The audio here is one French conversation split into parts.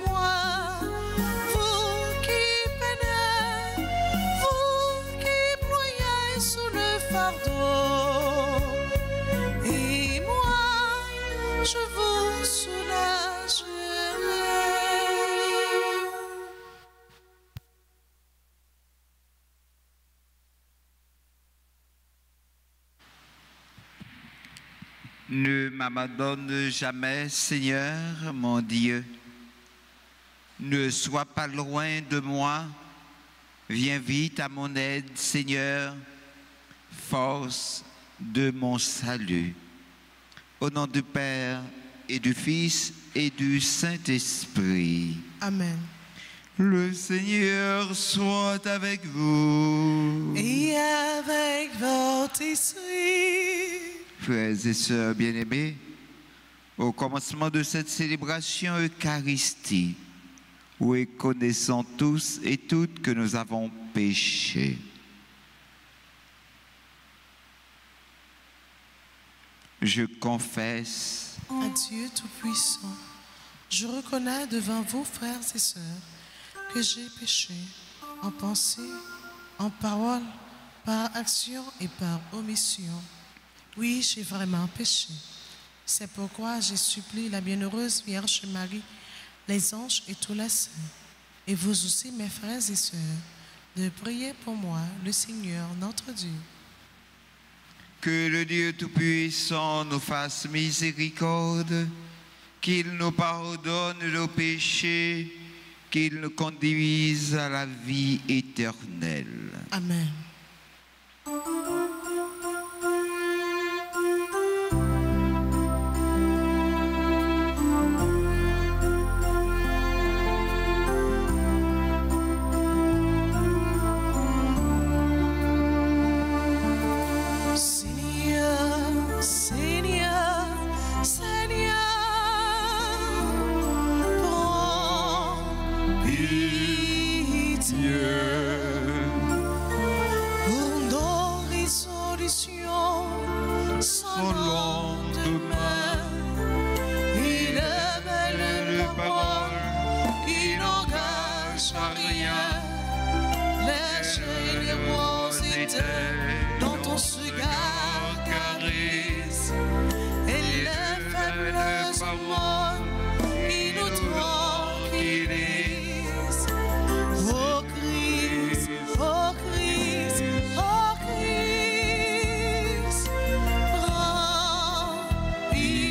moi, vous qui peinez, vous qui ployez sous le fardeau. Et moi, je vous soulagerai. Ne m'abandonne jamais, Seigneur, mon Dieu. Ne sois pas loin de moi. Viens vite à mon aide, Seigneur, force de mon salut. Au nom du Père et du Fils et du Saint-Esprit. Amen. Le Seigneur soit avec vous. Et avec votre esprit. Frères et sœurs bien-aimés, au commencement de cette célébration eucharistique, reconnaissons tous et toutes que nous avons péché. Je confesse À Dieu Tout-Puissant, je reconnais devant vous, frères et sœurs, que j'ai péché en pensée, en parole, par action et par omission. Oui, j'ai vraiment péché. C'est pourquoi je supplie la bienheureuse Vierge Marie, les anges et tous les saints, et vous aussi, mes frères et sœurs, de prier pour moi, le Seigneur, notre Dieu. que le Dieu Tout-Puissant nous fasse miséricorde, qu'il nous pardonne nos péchés, qu'il nous conduise à la vie éternelle. Amen. Seigneur, Seigneur, Seigneur, prends pitié pour nos résolutions sans lendemain. Et de belles paroles qui n'engagent à rien, les générosités dont on se garde caresse, et les faibles paroles qui nous tranquillisent. Oh Christ, oh Christ, oh Christ, prends pitié.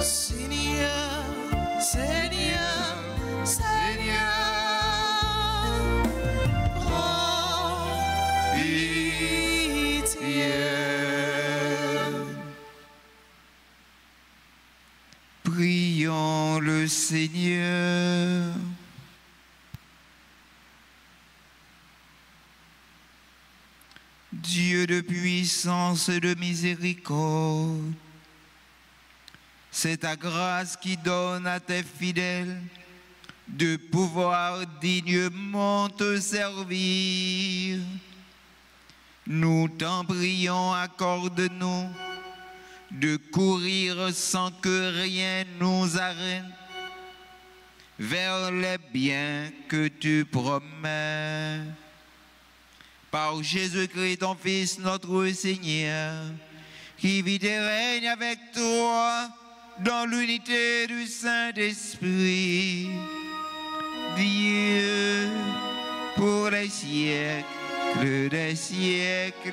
Seigneur, Seigneur, Seigneur, prends pitié. Prions le Seigneur. Dieu de puissance et de miséricorde, c'est ta grâce qui donne à tes fidèles de pouvoir dignement te servir. Nous t'en prions, accorde-nous de courir sans que rien nous arrête vers les biens que tu promets. Par Jésus-Christ, ton Fils, notre Seigneur, qui vit et règne avec toi dans l'unité du Saint-Esprit, Dieu, pour les siècles des siècles.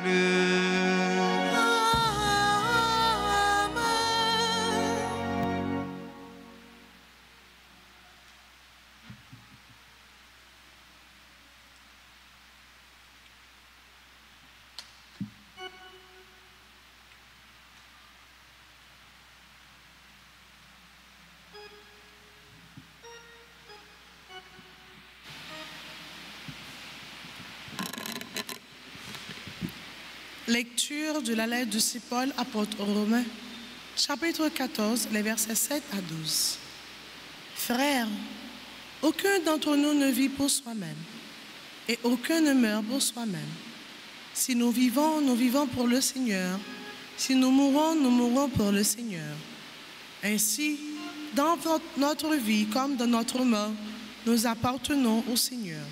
Lecture de la lettre de Saint Paul apôtre aux Romains, chapitre 14, les versets 7 à 12. Frères, aucun d'entre nous ne vit pour soi-même, et aucun ne meurt pour soi-même. Si nous vivons, nous vivons pour le Seigneur. Si nous mourons pour le Seigneur. Ainsi, dans notre vie comme dans notre mort, nous appartenons au Seigneur.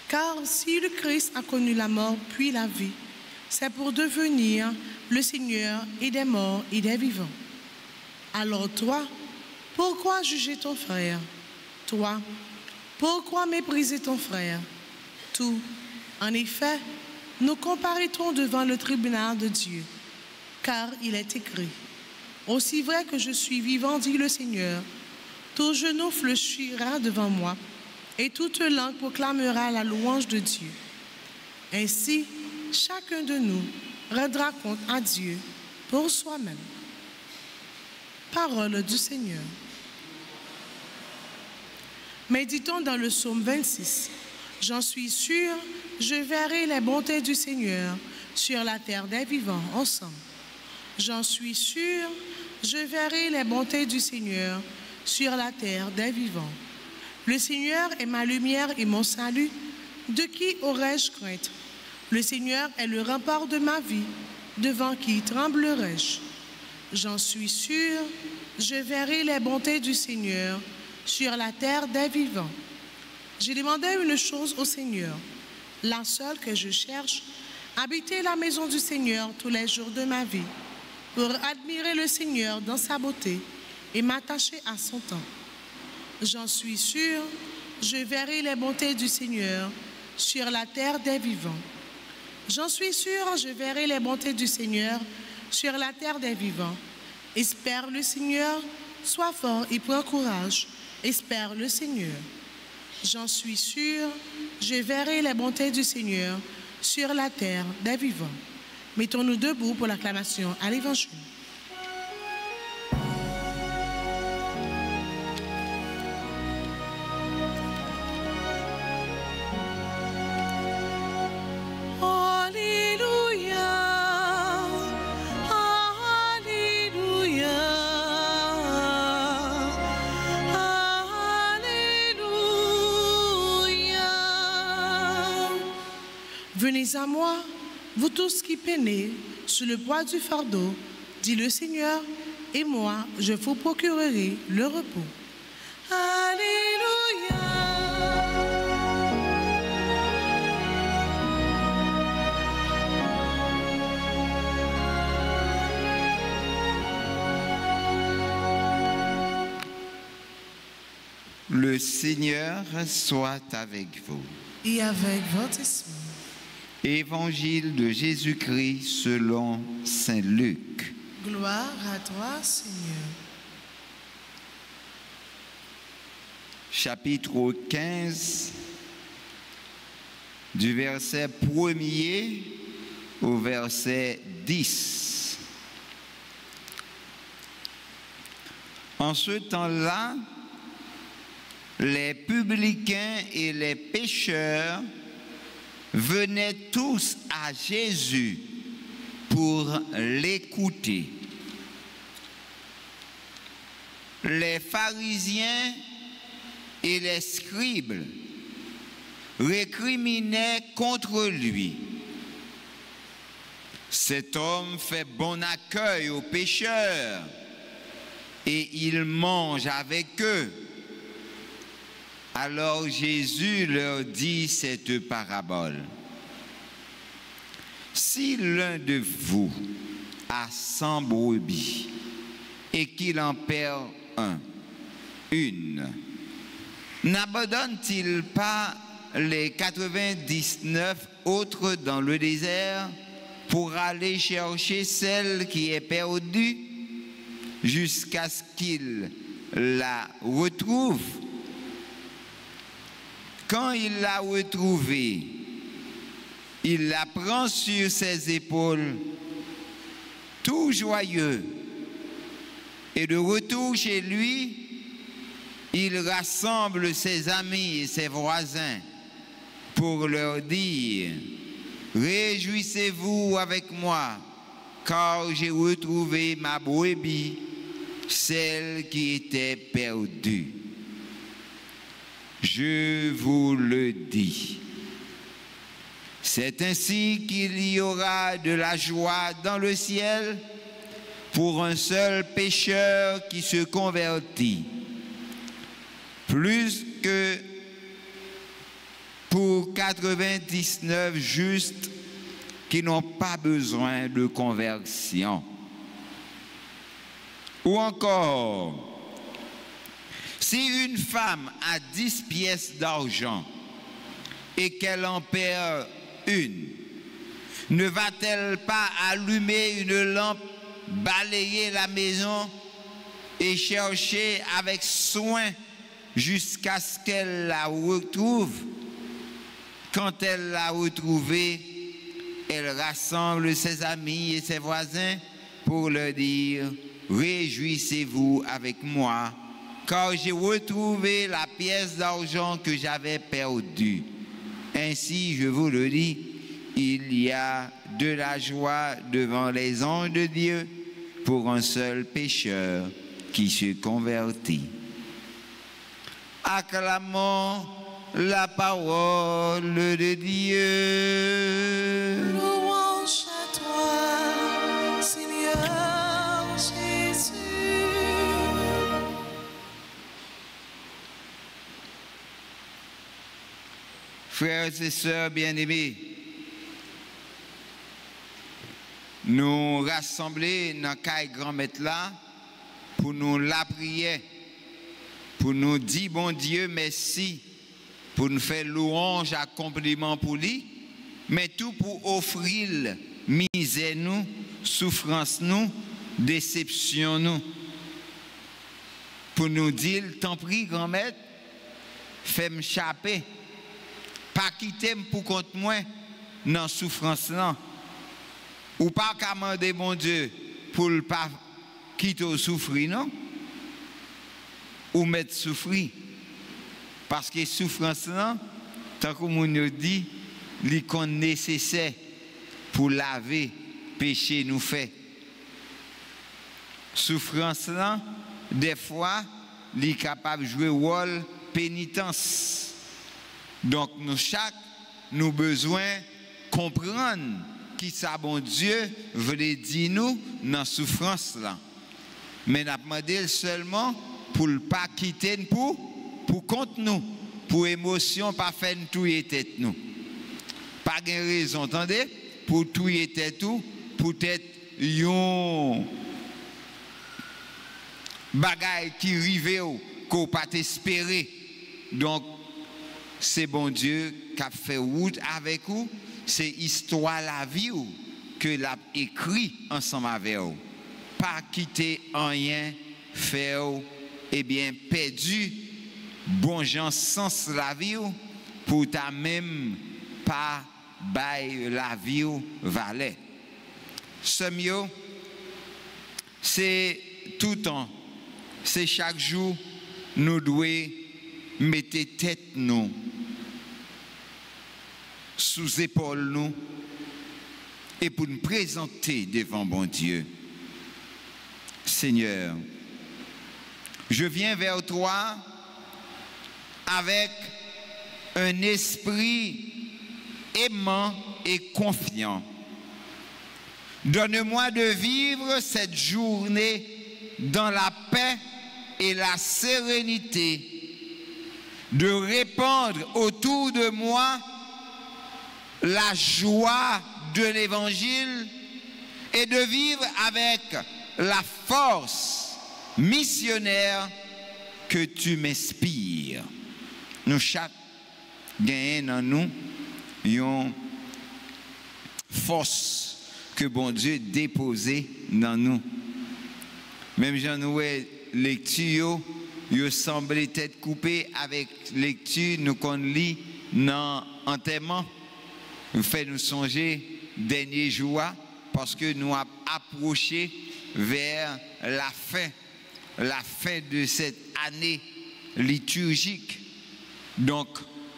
Car si le Christ a connu la mort puis la vie, c'est pour devenir le Seigneur et des morts et des vivants. Alors toi, pourquoi juger ton frère? Toi, pourquoi mépriser ton frère? Tout. En effet, nous comparaîtrons devant le tribunal de Dieu, car il est écrit, « Aussi vrai que je suis vivant, dit le Seigneur, tout genou fléchira devant moi, et toute langue proclamera la louange de Dieu. » Ainsi, chacun de nous rendra compte à Dieu pour soi-même. Parole du Seigneur. Méditons dans le psaume 26. J'en suis sûr, je verrai les bontés du Seigneur sur la terre des vivants ensemble. J'en suis sûr, je verrai les bontés du Seigneur sur la terre des vivants. Le Seigneur est ma lumière et mon salut. De qui aurais-je crainte? Le Seigneur est le rempart de ma vie. Devant qui tremblerais-je? J'en suis sûr, je verrai les bontés du Seigneur sur la terre des vivants. J'ai demandé une chose au Seigneur, la seule que je cherche, habiter la maison du Seigneur tous les jours de ma vie, pour admirer le Seigneur dans sa beauté et m'attacher à son temps. J'en suis sûr, je verrai les bontés du Seigneur sur la terre des vivants. J'en suis sûr, je verrai les bontés du Seigneur sur la terre des vivants. Espère le Seigneur, sois fort et prends courage. Espère le Seigneur. J'en suis sûr, je verrai les bontés du Seigneur sur la terre des vivants. Mettons-nous debout pour l'acclamation à l'Évangile. Venez à moi, vous tous qui peinez sous le poids du fardeau, dit le Seigneur, et moi, je vous procurerai le repos. Alléluia. Le Seigneur soit avec vous. Et avec votre esprit. Évangile de Jésus-Christ selon saint Luc. Gloire à toi, Seigneur. Chapitre 15, du verset 1er au verset 10. En ce temps-là, les publicains et les pécheurs venaient tous à Jésus pour l'écouter. Les pharisiens et les scribes récriminaient contre lui. Cet homme fait bon accueil aux pécheurs et il mange avec eux. Alors Jésus leur dit cette parabole. Si l'un de vous a 100 brebis et qu'il en perd une, n'abandonne-t-il pas les 99 autres dans le désert pour aller chercher celle qui est perdue jusqu'à ce qu'il la retrouve? Quand il l'a retrouvée, il la prend sur ses épaules, tout joyeux. Et de retour chez lui, il rassemble ses amis et ses voisins pour leur dire: réjouissez-vous avec moi, car j'ai retrouvé ma brebis, celle qui était perdue. Je vous le dis. C'est ainsi qu'il y aura de la joie dans le ciel pour un seul pécheur qui se convertit, plus que pour 99 justes qui n'ont pas besoin de conversion. Ou encore, si une femme a 10 pièces d'argent et qu'elle en perd une, ne va-t-elle pas allumer une lampe, balayer la maison et chercher avec soin jusqu'à ce qu'elle la retrouve? Quand elle l'a retrouvée, elle rassemble ses amis et ses voisins pour leur dire: réjouissez-vous avec moi, car j'ai retrouvé la pièce d'argent que j'avais perdue. Ainsi, je vous le dis, il y a de la joie devant les anges de Dieu pour un seul pécheur qui se convertit. Acclamons la parole de Dieu. Louange à toi, Seigneur Jésus. Frères et sœurs bien-aimés, nous rassembler dans le grand-maître là pour nous la prière, pour nous dire bon Dieu merci, pour nous faire louange, accomplissement pour lui, mais tout pour offrir misère nous, souffrance nous, déception nous. Pour nous dire, t'en prie grand-maître, fais-moi échapper. Pas quitter pour contre moi dans souffrance là. Ou pas commander mon Dieu pour ne pas quitter souffrir non. Ou mettre souffrir. Parce que souffrance là, tant que mon dit, l'icône nécessaire pour laver péché nous fait. Souffrance là, des fois, est capable de jouer rôle pénitence. Donc nous chaque nous besoin comprendre qui ça bon Dieu veut dire nous dans souffrance là. Mais n'a demandé seulement pour ne pas quitter pour contre nous, pour émotion pas faire tout et tête nous. Pas de raison, entendez? Pour tout et tête tout, peut-être yon bagaille qui rive qu'on pas espérer. Donc c'est bon Dieu qui a fait route avec vous, c'est histoire la vie que l'a écrit ensemble avec vous. Pas quitter rien, faire et bien perdu bon gens sens la vie pour ta même pas bail la vie valet. Ce mieux c'est tout le temps, c'est chaque jour nous devons mettre tête nous sous épaule nous et pour nous présenter devant bon Dieu. Seigneur, je viens vers toi avec un esprit aimant et confiant. Donne-moi de vivre cette journée dans la paix et la sérénité, de répandre autour de moi la joie de l'évangile et de vivre avec la force missionnaire que tu m'inspires. Nous chaque gagnons dans nous une force que bon Dieu déposé dans nous. Même j'en ai lecture, il semble être coupé avec lecture nous qu'on lit dans enterrement. Nous fait nous songer dernier jour parce que nous avons approché vers la fin de cette année liturgique. Donc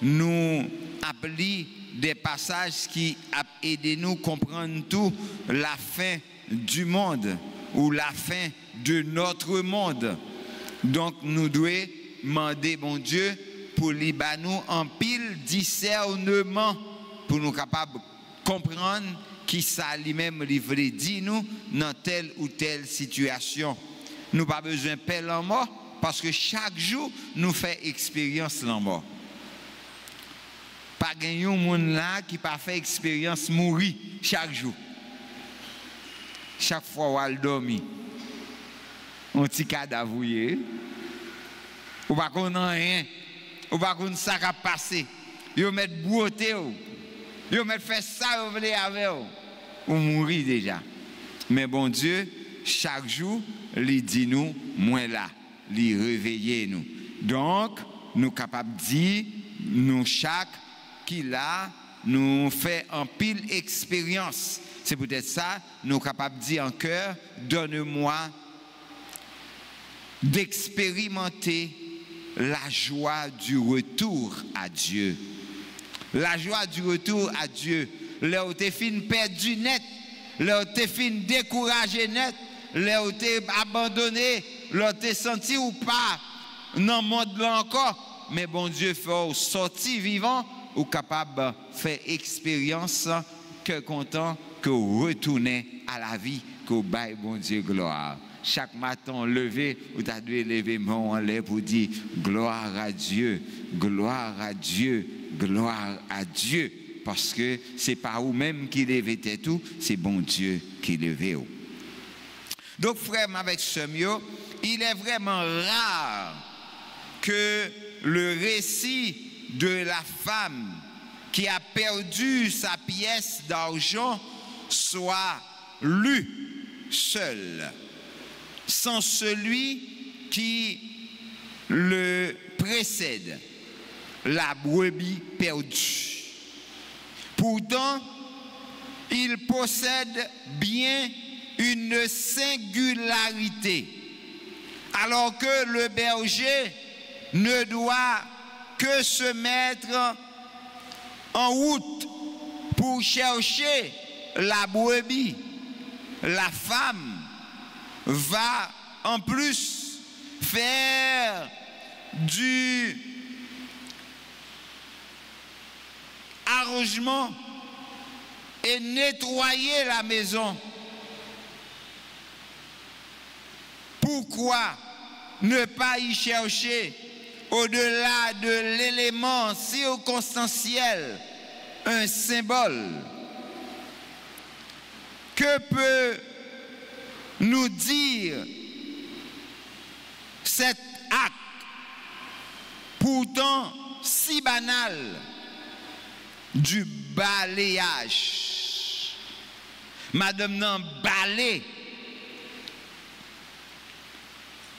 nous appelons des passages qui ont aidé nous à comprendre tout la fin du monde ou la fin de notre monde. Donc nous devons demander bon Dieu pour nous en pile discernement pour nous capables de comprendre qui ça lui-même livré dit nous dans telle ou telle situation. Nous pas besoin de paix en mort parce que chaque jour nous fait expérience en mort. Pas gagner un monde là qui pas fait expérience mourir chaque jour. Chaque fois où elle dormi. Un petit cadavre ou pas qu'on n'a rien, ou pas qu'on ça a passé. Yo mettre beauté yo mettre faire ça vous avec ou mourir déjà. Mais bon Dieu, chaque jour, il dit nous moins là, il réveille nous. Donc, nous capables de dire nous chaque qui là nous fait en pile expérience. C'est peut-être ça, nous capables de dire en cœur, donne-moi d'expérimenter la joie du retour à Dieu. La joie du retour à Dieu. Là où tu es fin perdu net, là où tu es fin découragé net, là où tu es abandonné, là où tu es senti ou pas dans le monde là encore. Mais bon Dieu fait sortir vivant ou capable de faire expérience que content que retourner à la vie, que baille bon Dieu gloire. Chaque matin levé, ou tu as dû lever mon en l'air pour dire gloire à Dieu, gloire à Dieu, gloire à Dieu. Parce que c'est pas vous-même qui levez tout, c'est bon Dieu qui levez. Donc frère avec ce mieux, il est vraiment rare que le récit de la femme qui a perdu sa pièce d'argent soit lu seul, sans celui qui le précède, la brebis perdue. Pourtant, il possède bien une singularité, alors que le berger ne doit que se mettre en route pour chercher la brebis. La femme va en plus faire du arrangement et nettoyer la maison. Pourquoi ne pas y chercher au-delà de l'élément circonstanciel un symbole? Que peut nous dire cet acte pourtant si banal du balayage? Madame nan balai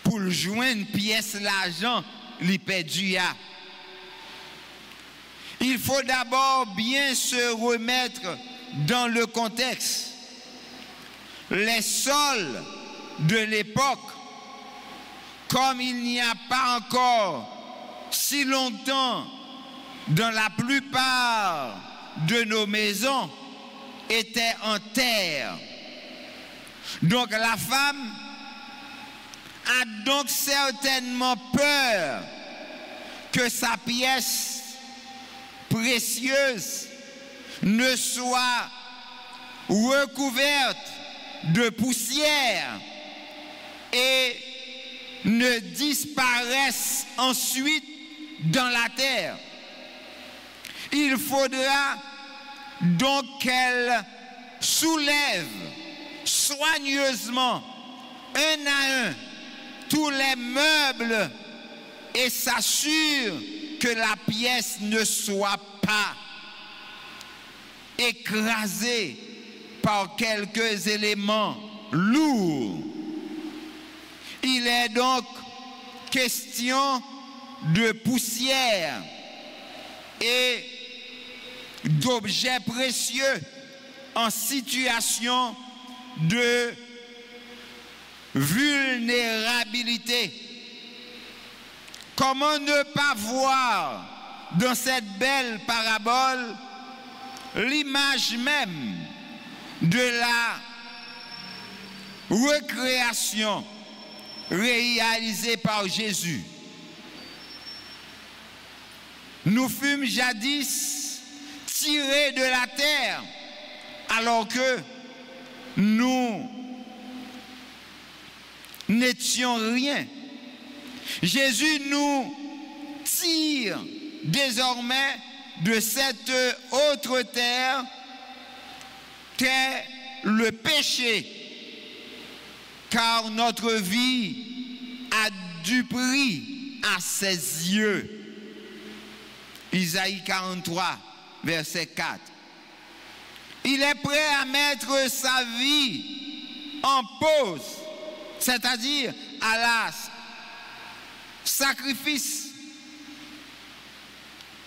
pour joindre une pièce l'argent li perdu. Il faut d'abord bien se remettre dans le contexte. Les sols de l'époque, comme il n'y a pas encore si longtemps dans la plupart de nos maisons, étaient en terre. Donc la femme a donc certainement peur que sa pièce précieuse ne soit recouverte de poussière et ne disparaisse ensuite dans la terre. Il faudra donc qu'elle soulève soigneusement un à un tous les meubles et s'assure que la pièce ne soit pas écrasée par quelques éléments lourds. Il est donc question de poussière et d'objets précieux en situation de vulnérabilité. Comment ne pas voir dans cette belle parabole l'image même de la recréation réalisée par Jésus? Nous fûmes jadis tirés de la terre alors que nous n'étions rien. Jésus nous tire désormais de cette autre terre qu'est le péché, car notre vie a du prix à ses yeux. Isaïe 43, verset 4. Il est prêt à mettre sa vie en pause, c'est-à-dire à la sacrifice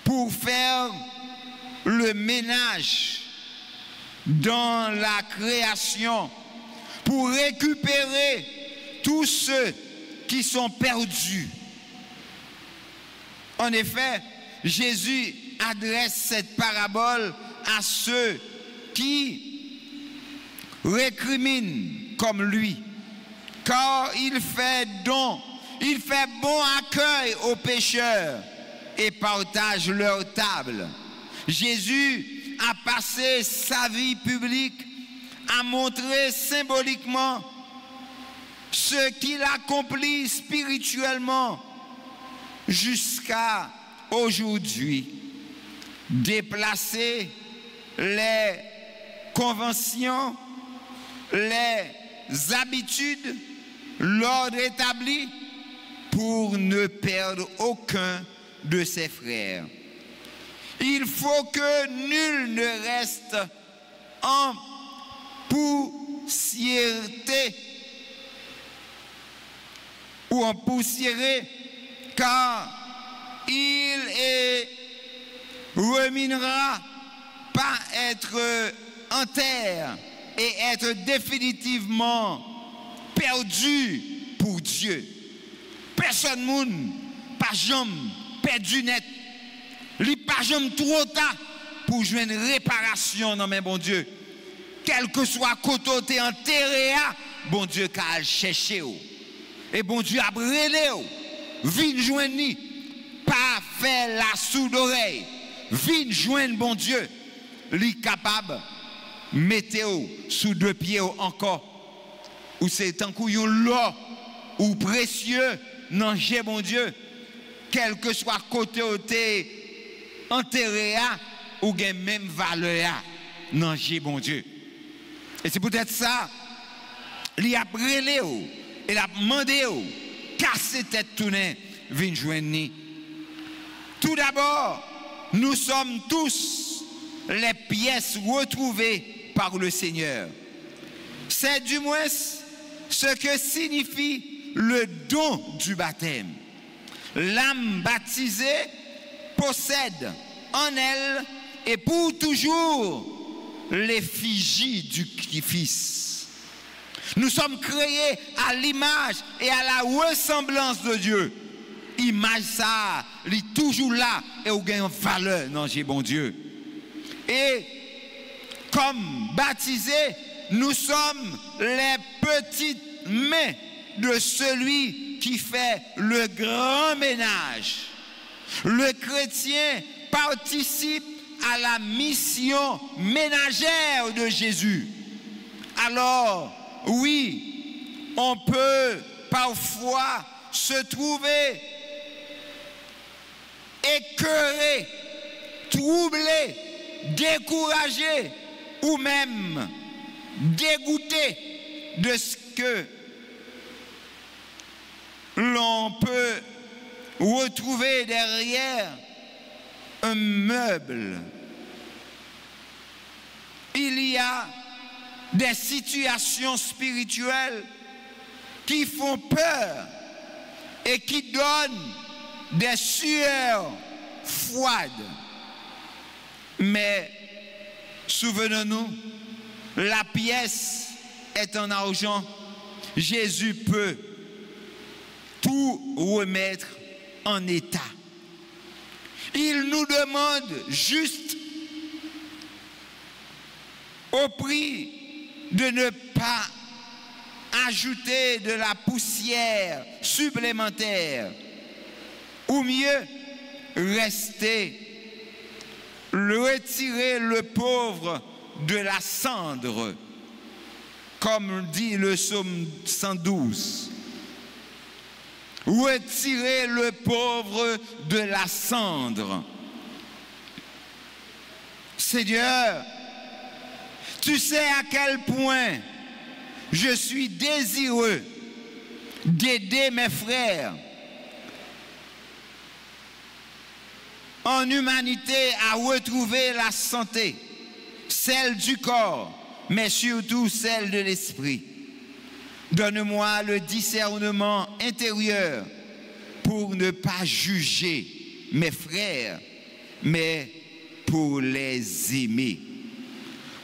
pour faire le ménage dans la création, pour récupérer tous ceux qui sont perdus. En effet, Jésus adresse cette parabole à ceux qui récriminent comme lui, car il fait bon accueil aux pécheurs et partage leur table. Jésus a passé sa vie publique à montrer symboliquement ce qu'il accomplit spirituellement jusqu'à aujourd'hui. Déplacer les conventions, les habitudes, l'ordre établi pour ne perdre aucun de ses frères. Il faut que nul ne reste en poussièreté ou en poussiéré, car il reminera pas être en terre et être définitivement perdu pour Dieu. Personne moun pas jamais perdu net. Li pas jamais trop tard pour jouer une réparation dans mes bon Dieu. Quel que soit côté enterré, bon Dieu qu'a cherché. Et bon Dieu a brûlé. Vine joindre, pas faire la sourde oreille. Vine joindre bon Dieu. Li capable mettez-vous sous deux pieds encore. Ou c'est tant qu'on l'or ou précieux, non j'ai bon Dieu. Quel que soit côté enterré ou gain même valeur, non j'ai bon Dieu. Et c'est peut-être ça, il a brûlé, il a demandé, casser tête tournée, vin joindre. Tout d'abord, nous sommes tous les pièces retrouvées par le Seigneur. C'est du moins ce que signifie le don du baptême. L'âme baptisée possède en elle et pour toujours l'effigie du Fils. Nous sommes créés à l'image et à la ressemblance de Dieu. Image ça, elle est toujours là et au gain valeur, non j'ai bon Dieu. Et comme baptisés, nous sommes les petites mains de celui qui fait le grand ménage. Le chrétien participe à la mission ménagère de Jésus. Alors, oui, on peut parfois se trouver écœuré, troublé, découragé ou même dégoûté de ce que l'on peut retrouver derrière un meuble. Il y a des situations spirituelles qui font peur et qui donnent des sueurs froides. Mais souvenons-nous, la pièce est en argent. Jésus peut tout remettre en état. Il nous demande juste au prix de ne pas ajouter de la poussière supplémentaire, ou mieux retirer le pauvre de la cendre, comme dit le psaume 112. Retirez le pauvre de la cendre. Seigneur, tu sais à quel point je suis désireux d'aider mes frères en humanité à retrouver la santé, celle du corps, mais surtout celle de l'esprit. Donne-moi le discernement intérieur pour ne pas juger mes frères, mais pour les aimer.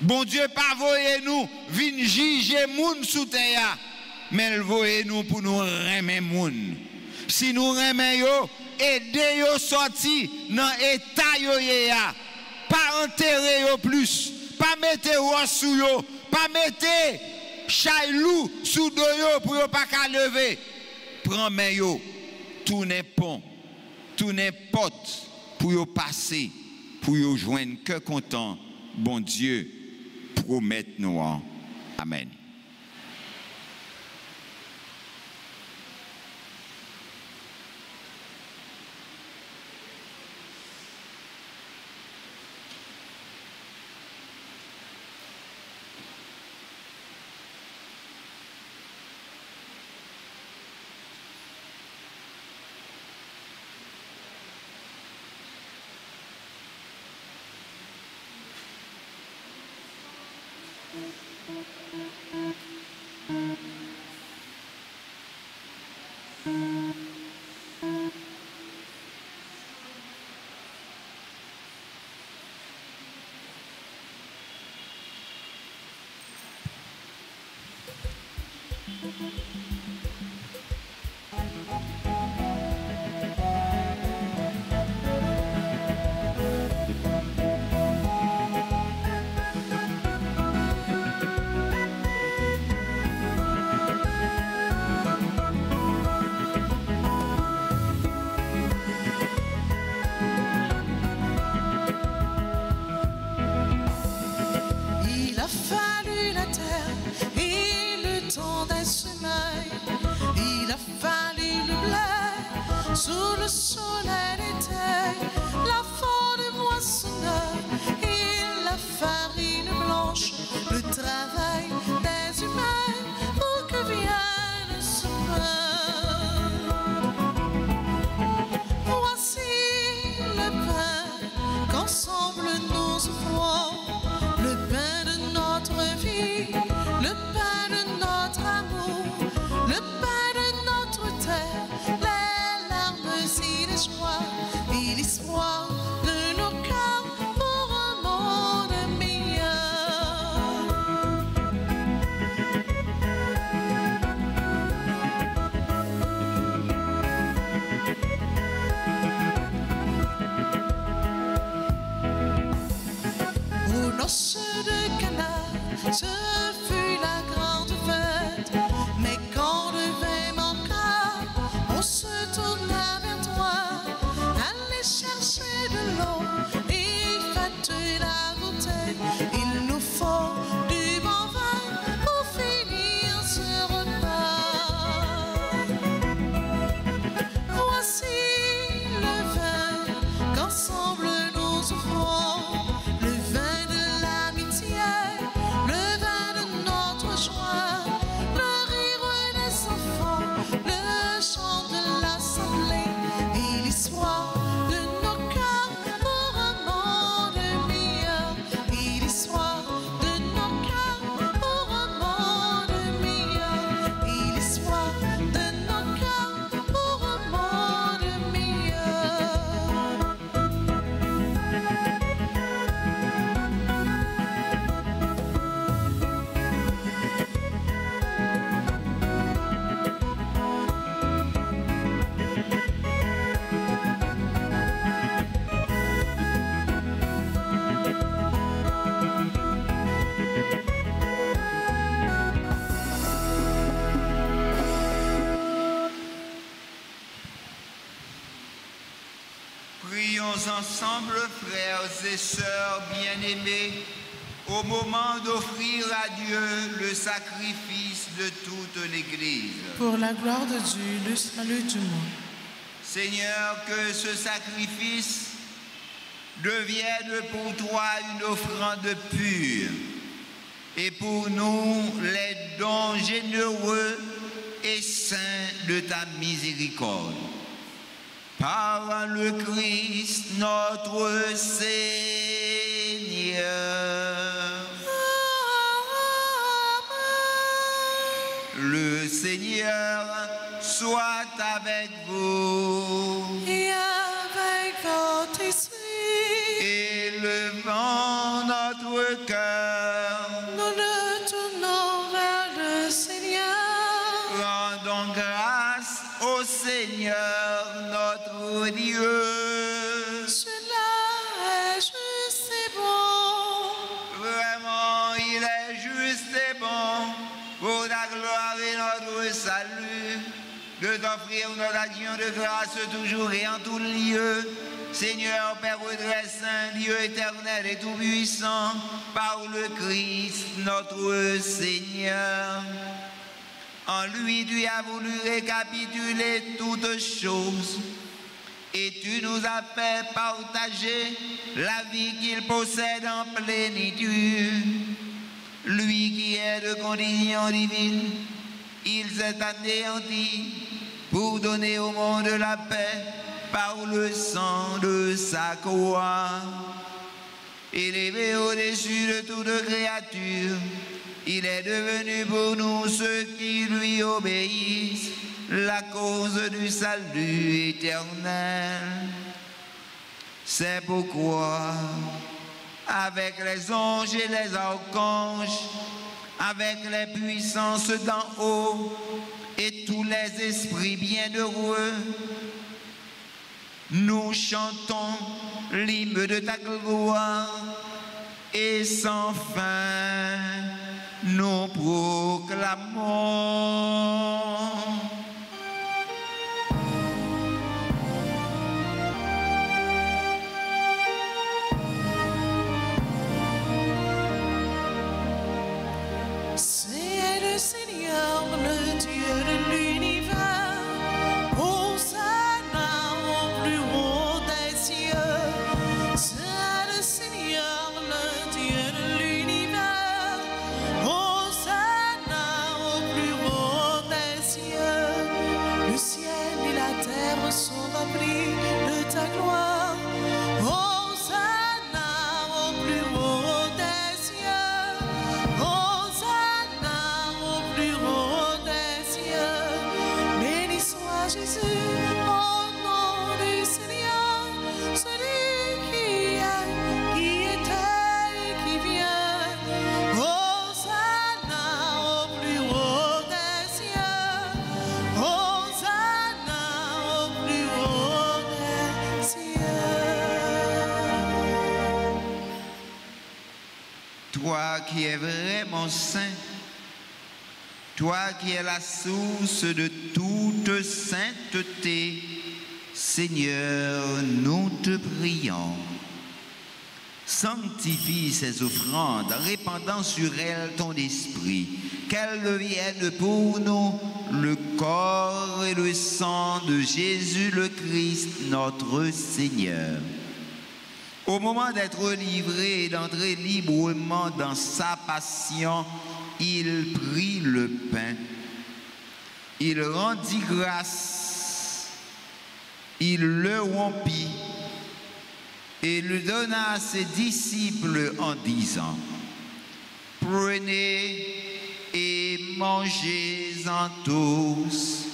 Bon Dieu, pas voyez-nous, vin juger moun sous terre, mais voyez-nous pour nous remettre moun. Si nous remettons yo, aidez yo sorti dans l'état yo ya, pas enterrer yo plus, pas mettre yo sous yo, pas mettre chailou sous do yo pour yo pas qu'à lever. Prends main yo, tournez pont, tournez porte pour yo passer, pour yo joindre que content, bon Dieu, promet nous. Amen. Il a fallu la terre et le temps d'un sommeil. Il a fallu le blé sous le soleil d'été, la fond de moissonneur et la farine blanche, le travail des humains pour que vienne ce pain. Voici le pain qu'ensemble nous offrons, le pain de notre vie, le pain de notre amour, le pain de notre terre, les larmes et les joies et l'espoir de nos cœurs pour un monde meilleur. Aux noces de Cana, ce fut la grande fête. Mais quand le vin manqua, on se tourna vers toi. Allez chercher de l'eau et faites la bouteille. Il nous faut du bon vin pour finir ce repas. Voici le vin qu'ensemble nous offrons, le vin de l'amitié, le vin de notre joie, le rire des enfants, le chant de l'assemblée et l'histoire de nos cœurs pour un monde meilleur, et l'histoire de nos cœurs pour un monde meilleur, et l'histoire de nos cœurs pour un monde meilleur. Prions ensemble, frères et sœurs bien-aimés, au moment d'offrir à Dieu le sacrifice de toute l'Église. Pour la gloire de Dieu, le salut du monde. Seigneur, que ce sacrifice devienne pour toi une offrande pure et pour nous les dons généreux et saints de ta miséricorde. Par le Christ notre Seigneur. Le Seigneur soit avec vous. Et avec votre esprit. Élevons notre cœur. Nous le tournons vers le Seigneur. Rendons grâce au Seigneur notre Dieu. Cela est juste et bon. Vraiment, il est juste et bon pour ta gloire et notre salut, de t'offrir notre action de grâce toujours et en tout lieu. Seigneur, Père très saint, Dieu éternel et tout-puissant, par le Christ notre Seigneur. En lui, tu as voulu récapituler toutes choses et tu nous as fait partager la vie qu'il possède en plénitude. Lui qui est de condition divine, il s'est anéanti pour donner au monde la paix par le sang de sa croix. Élevé au-dessus de toute créature, il est devenu pour nous ceux qui lui obéissent la cause du salut éternel. C'est pourquoi, avec les anges et les archanges, avec les puissances d'en haut et tous les esprits bienheureux, nous chantons l'hymne de ta gloire et sans fin nous proclamons. C'est le Seigneur, le Dieu de l'univers. Hosanna au plus haut des cieux. C'est le Seigneur, le Dieu de l'univers. Hosanna au plus haut des cieux. Le ciel et la terre sont remplis de ta gloire. Hosanna au plus haut des cieux. Hosanna au plus haut des cieux. Béni soit Jésus au nom du Seigneur, celui qui est, qui était et qui vient. Hosanna au plus haut des cieux. Hosanna au plus haut des cieux. Toi qui es vraiment saint, toi qui es la source de toute sainteté, Seigneur, nous te prions. Sanctifie ces offrandes, répandant sur elles ton esprit, qu'elles deviennent pour nous le corps et le sang de Jésus le Christ, notre Seigneur. Au moment d'être livré et d'entrer librement dans sa passion, il prit le pain, il rendit grâce, il le rompit et le donna à ses disciples en disant: prenez et mangez-en tous,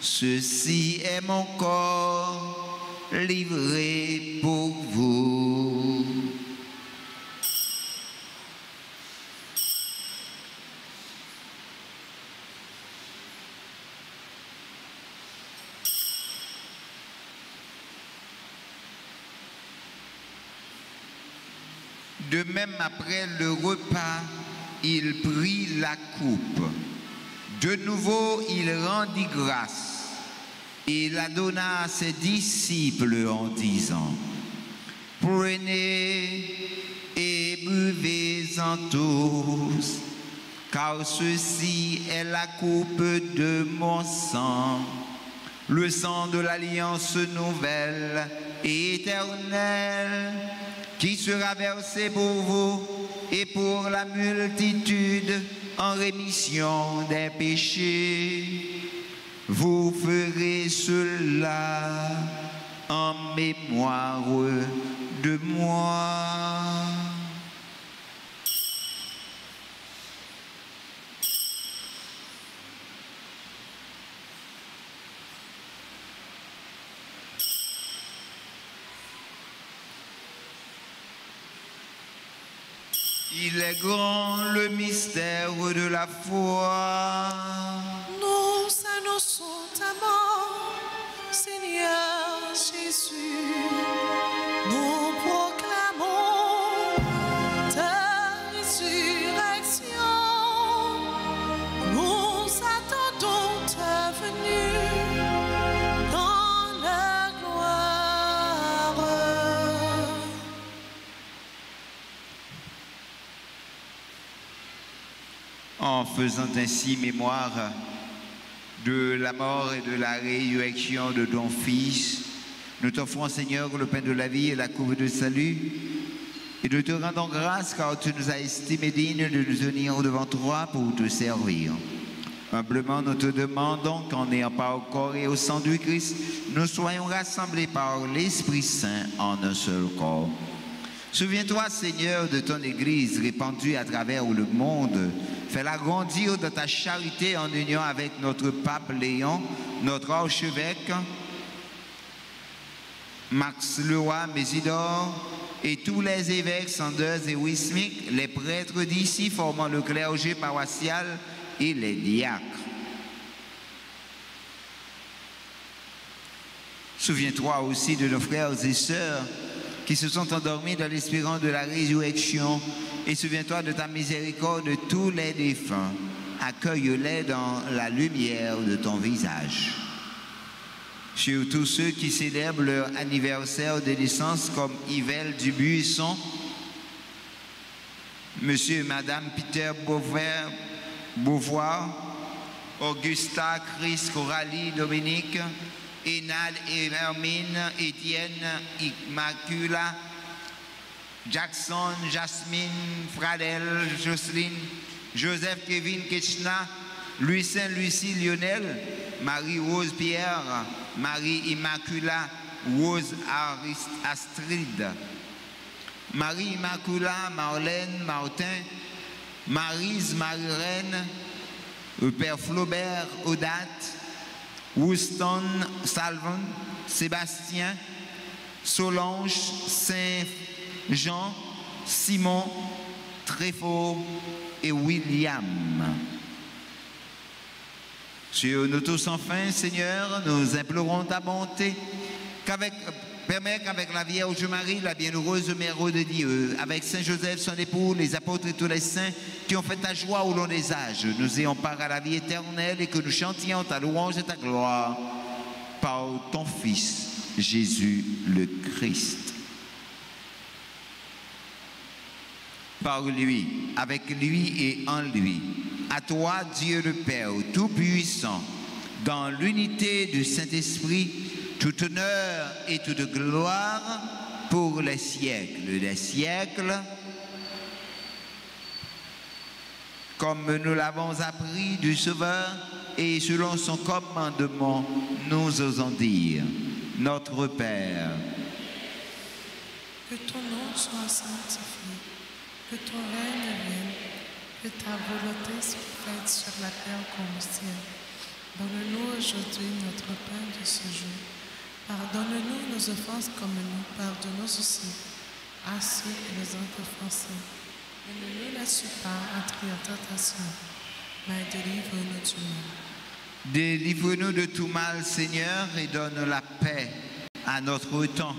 ceci est mon corps livré pour vous. De même, après le repas, il prit la coupe. De nouveau, il rendit grâce et la donna à ses disciples en disant: prenez et buvez-en tous, car ceci est la coupe de mon sang, le sang de l'alliance nouvelle et éternelle, qui sera versé pour vous et pour la multitude en rémission des péchés. Vous ferez cela en mémoire de moi. Il est grand le mystère de la foi. Nous annonçons ta mort, Seigneur Jésus. Nous proclamons ta résurrection. Nous attendons ta venue dans la gloire. En faisant ainsi mémoire de la mort et de la résurrection de ton Fils, nous t'offrons, Seigneur, le pain de la vie et la coupe de salut, et nous te rendons grâce car tu nous as estimés dignes de nous tenir devant toi pour te servir. Humblement, nous te demandons qu'en ayant part au corps et au sang du Christ, nous soyons rassemblés par l'Esprit Saint en un seul corps. Souviens-toi, Seigneur, de ton Église répandue à travers le monde. Fais-la grandir de ta charité en union avec notre pape Léon, notre archevêque, Max Leroy Mésidor, et tous les évêques, Sanders et Wismic, les prêtres d'ici formant le clergé paroissial et les diacres. Souviens-toi aussi de nos frères et sœurs qui se sont endormis dans l'espérance de la résurrection, et souviens-toi de ta miséricorde de tous les défunts. Accueille-les dans la lumière de ton visage. Sur tous ceux qui célèbrent leur anniversaire de naissance comme Yvel Dubuisson, Monsieur et Madame Peter Beauvoir, Augusta, Chris, Coralie, Dominique, Enad et Hermine, Étienne, Immacula, Jackson, Jasmine, Fradel, Jocelyne, Joseph, Kevin, Ketchna, Louis Saint, Lucie, Lionel, Marie-Rose, Pierre, Marie-Immacula, Rose, Astrid, Marie-Immacula, Marlène, Martin, Maryse, Marie-Reine, le Père Flaubert, Odate, Wouston, Salvon, Sébastien, Solange, Saint-Jean, Simon, Tréfort et William. Sur nous tous enfin, Seigneur, nous implorons ta bonté, permets qu'avec la Vierge Marie, la bienheureuse Mère de Dieu, avec Saint Joseph, son époux, les apôtres et tous les saints qui ont fait ta joie au long des âges, nous ayons part à la vie éternelle et que nous chantions ta louange et ta gloire par ton Fils, Jésus le Christ. Par lui, avec lui et en lui, à toi, Dieu le Père Tout-Puissant, dans l'unité du Saint-Esprit, tout honneur et toute gloire pour les siècles des siècles. Comme nous l'avons appris du Sauveur et selon son commandement, nous osons dire, notre Père. Que ton nom soit sanctifié, que ton règne vienne, que ta volonté soit faite sur la terre comme au ciel. Donne-nous aujourd'hui notre pain de ce jour. Pardonne-nous nos offenses comme nous pardonnons aussi à ceux qui nous ont offensés. Et ne nous laisse pas entrer en tentation, mais délivre-nous du mal. Délivre-nous de tout mal, Seigneur, et donne la paix à notre temps.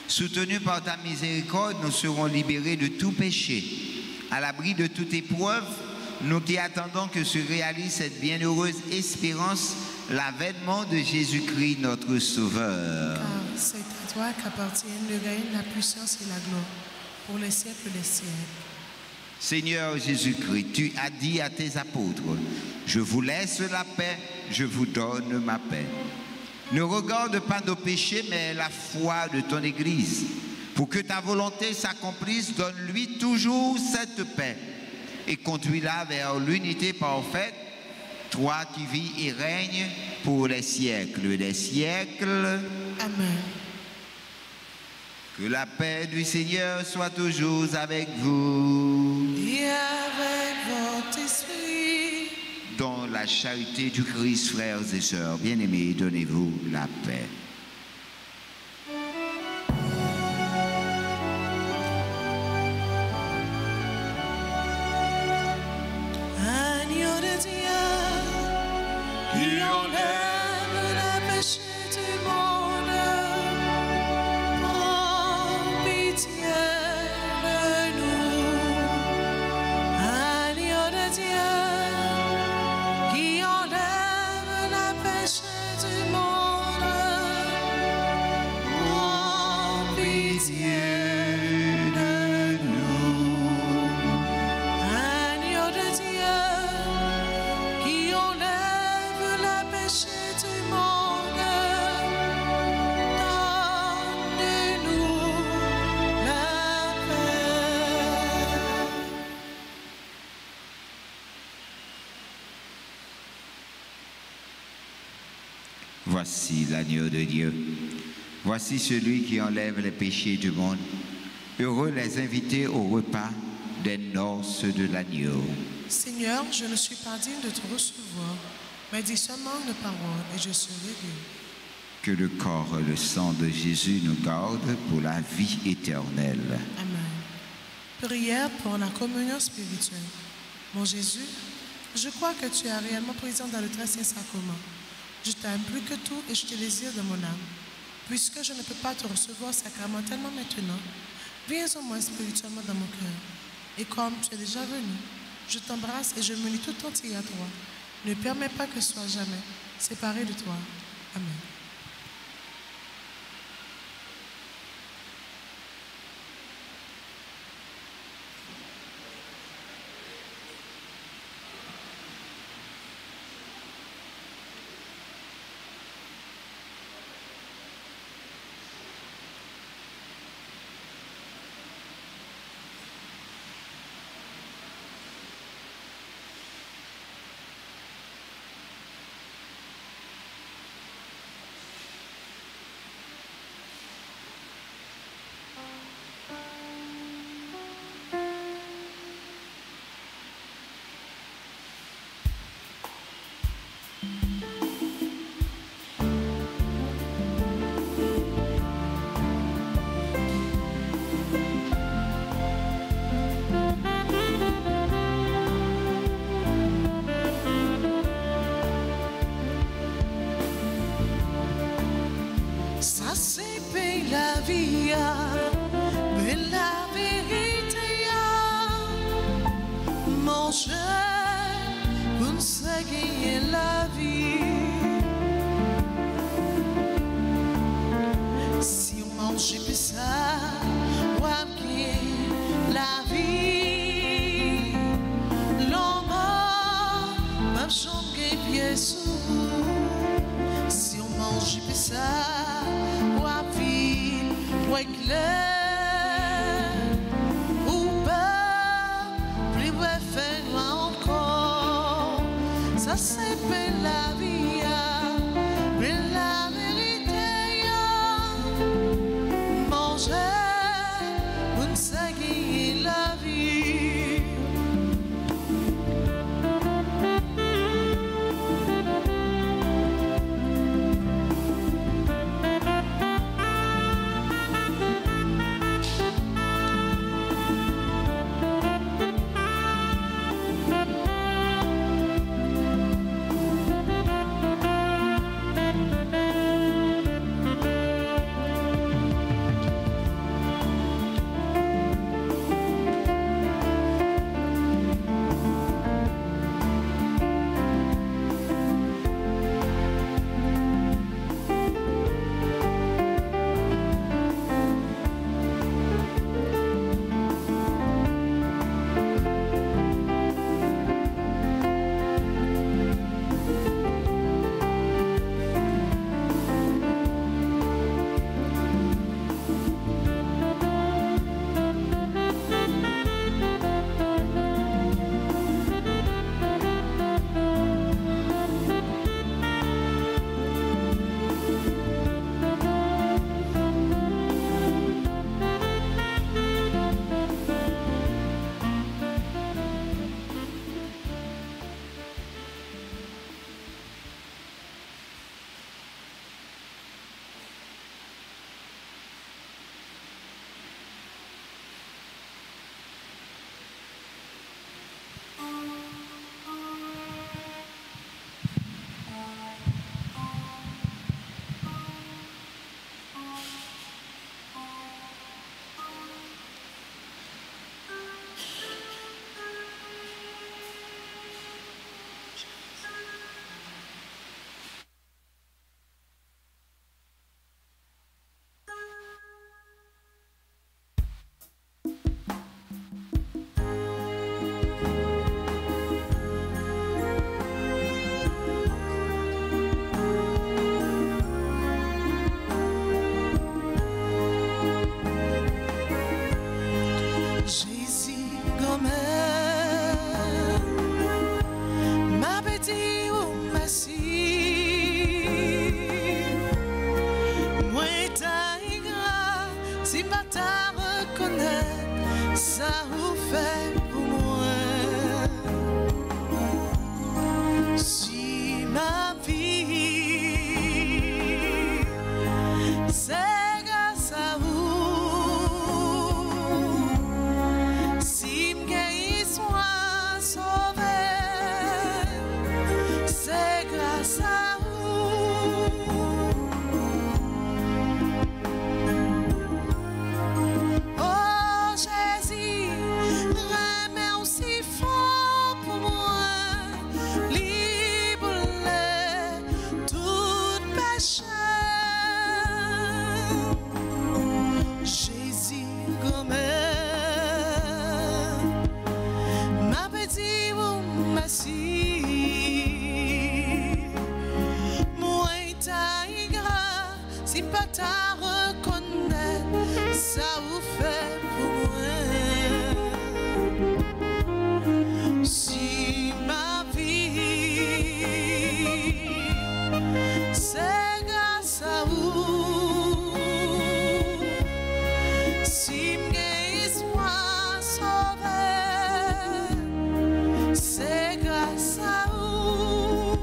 Soutenus par ta miséricorde, nous serons libérés de tout péché. À l'abri de toute épreuve, nous qui attendons que se réalise cette bienheureuse espérance, l'avènement de Jésus-Christ, notre Sauveur. Car c'est à toi qu'appartiennent le règne, la puissance et la gloire pour les siècles des siècles. Seigneur Jésus-Christ, tu as dit à tes apôtres, je vous laisse la paix, je vous donne ma paix. Ne regarde pas nos péchés, mais la foi de ton Église. Pour que ta volonté s'accomplisse, donne-lui toujours cette paix et conduis-la vers l'unité parfaite, toi qui vis et règnes pour les siècles des siècles. Amen. Que la paix du Seigneur soit toujours avec vous. Et avec votre esprit. Dans la charité du Christ, frères et sœurs, bien-aimés, donnez-vous la paix. Agneau de Dieu, qui enlève le péché du monde, prends pitié de nous. Agneau de Dieu, qui enlève le péché du monde, prends pitié de nous. Agneau de Dieu, qui enlève le péché du monde, donne-nous la paix. Voici l'agneau de Dieu. Voici celui qui enlève les péchés du monde. Heureux les invités au repas des noces de l'agneau. Seigneur, je ne suis pas digne de te recevoir, mais dis seulement une parole et je serai guéri. Que le corps et le sang de Jésus nous gardent pour la vie éternelle. Amen. Prière pour la communion spirituelle. Mon Jésus, je crois que tu es réellement présent dans le très saint sacrement. Je t'aime plus que tout et je te désire de mon âme. Puisque je ne peux pas te recevoir sacramentellement maintenant, viens au moins spirituellement dans mon cœur. Et comme tu es déjà venu, je t'embrasse et je me lie tout entier à toi. Ne permets pas que je sois jamais séparé de toi. Amen. Ça c'est bien la vie, mais la vérité, manger pour nous gagner la vie. Si on mange plus ça, on va gagner la vie. L'homme, même chambre et pièce. Si on mange plus ça, ouais clair ou pas, plus ouais fait noir encore. Ça c'est belle la vie, mais la vérité, manger pour nous gagner la vie. ça vous fait pour moi. Si ma vie, c'est grâce à vous. Si m'guéris soit sauvé, c'est grâce à vous. Oh Jésus, remercie fort pour moi, libre-les tout péché. Jésus, comme ma petite vous merci. Moi, ta gra, si pas ta reconnaître, ça vous fait pour moi. Si ma vie, c'est grâce à vous. Si m'guéris soit sauvé, c'est grâce à vous.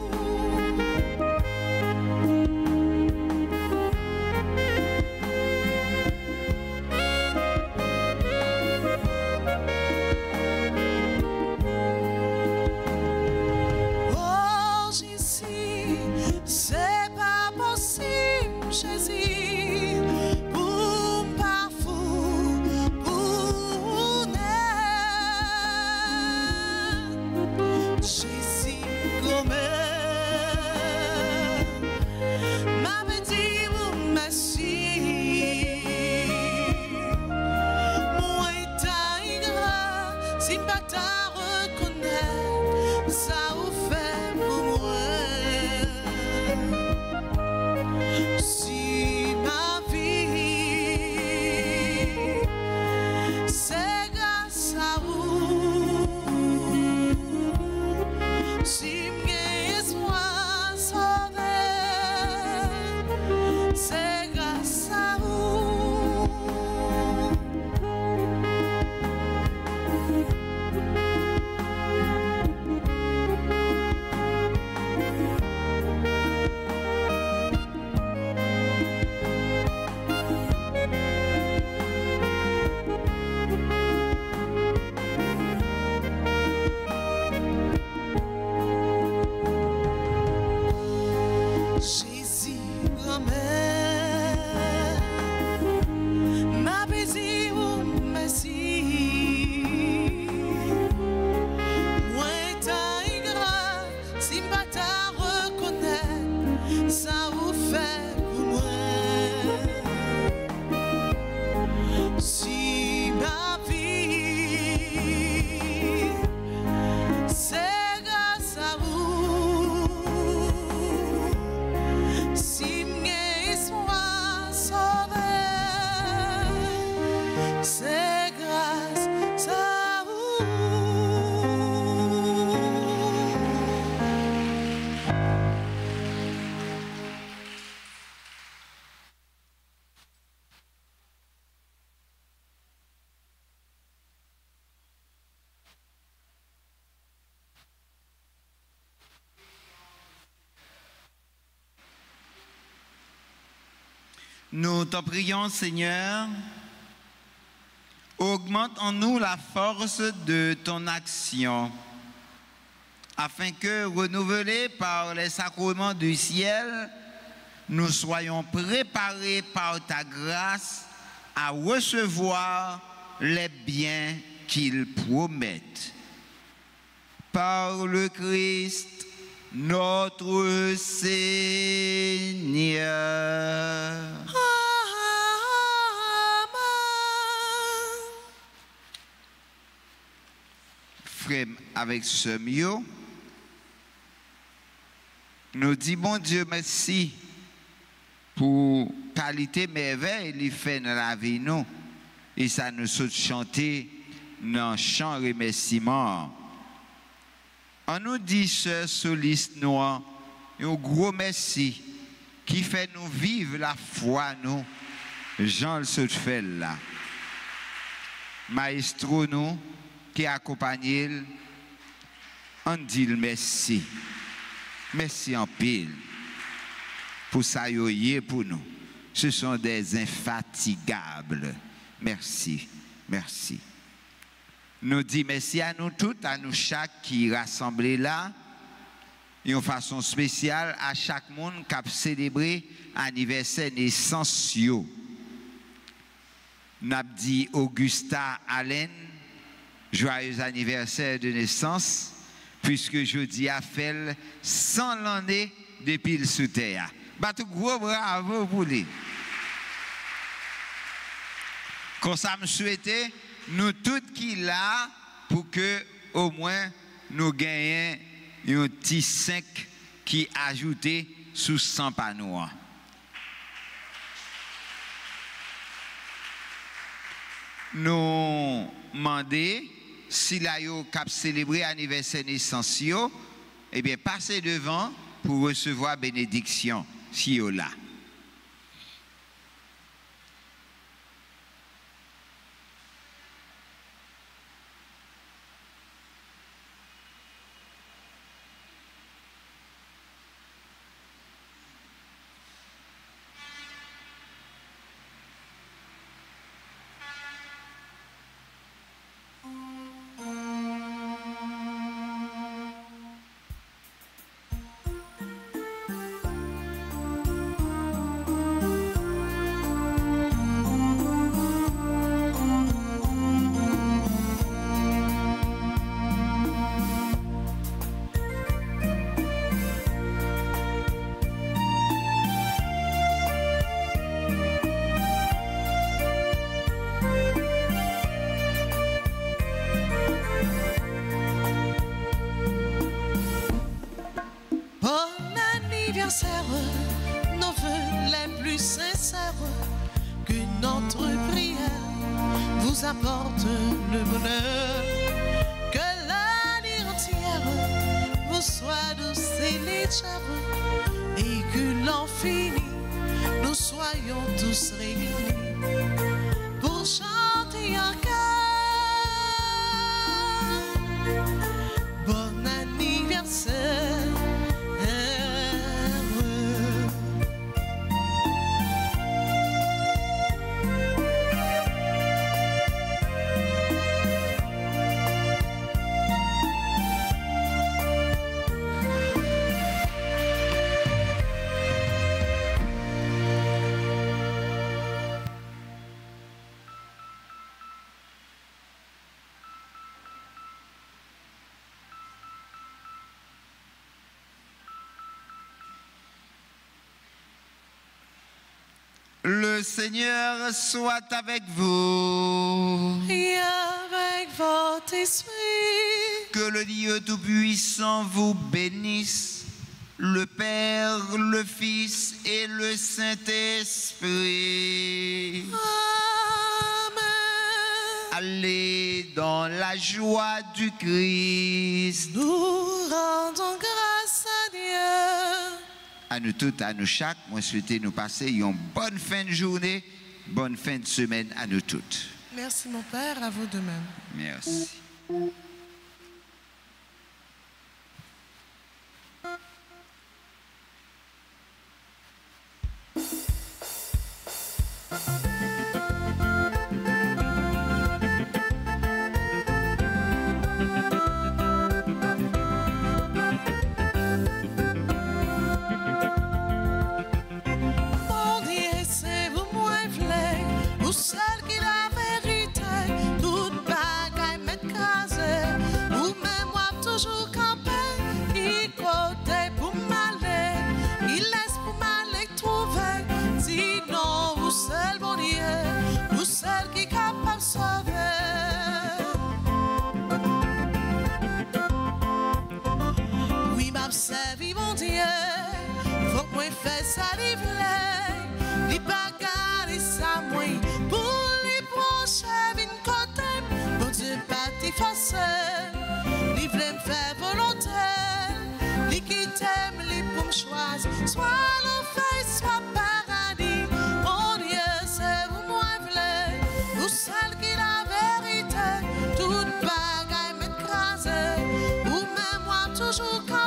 Oh Jésus, c'est pas possible, Jésus, pour parfum, pour naître. Jésus, comme ma petite vous merci. Moi, ta gra, si pas ta reconnaître, ça vous fait pour moi. Si ma vie, c'est grâce à vous. Si m'guéris soit sauvé, c'est grâce à vous. Jésus, grand-mère, ma petite vous merci. Moi, ta gra, si pas ta reconnaître, ça vous fait pour moi. Si ma vie, c'est grâce à vous. Si m'guéris soit sauvé, c'est grâce à vous. Nous t'en prions, Seigneur, augmente en nous la force de ton action, afin que, renouvelés par les sacrements du ciel, nous soyons préparés par ta grâce à recevoir les biens qu'ils promettent. Par le Christ, notre Seigneur. Frère, avec ce mieux, nous disons, bon Dieu, merci pour qualité merveille qu'il fait dans la vie nous. Et ça nous saute chanter dans chant remerciement. On nous dit ce soliste noir, un gros merci qui fait nous vivre la foi nous, Jean le fait là. maestro nous qui accompagne, on dit merci. Merci en pile pour ça yoye pour nous. Ce sont des infatigables. Merci, merci. Nous disons merci à nous toutes, à nous chaque qui rassemblés là, d'une façon spéciale à chaque monde qui a célébré l'anniversaire naissance. Nous avons dit Augusta Allen, joyeux anniversaire de naissance, puisque jeudi a fait 100 l'année depuis le sous-terre. Bah, tout gros bravo pour lui. Comme ça me souhaitait, nous toutes qui là, pour que au moins nous gagnions un petit 5 qui ajouté sous 100 panneaux. Nous demandons si la yo cap célébrer anniversaire naissance yo, eh bien passez devant pour recevoir bénédiction si yo là. Nos vœux les plus sincères, que notre prière vous apporte le bonheur, que l'année entière vous soit douce et légère, et que l'an fini, nous soyons tous réunis pour chanter encore. Bon anniversaire. Le Seigneur soit avec vous. Et avec votre esprit. Que le Dieu Tout-Puissant vous bénisse, le Père, le Fils et le Saint-Esprit. Amen. Allez dans la joie du Christ. Nous rendons grâce à Dieu. À nous toutes, à nous chaque, moi souhaite nous passer une bonne fin de journée, bonne fin de semaine à nous toutes. Merci mon Père, à vous de même. Merci. Soit l'enfer, soit paradis. Oh Dieu, c'est vous moi, vous seul qui la vérité. toujours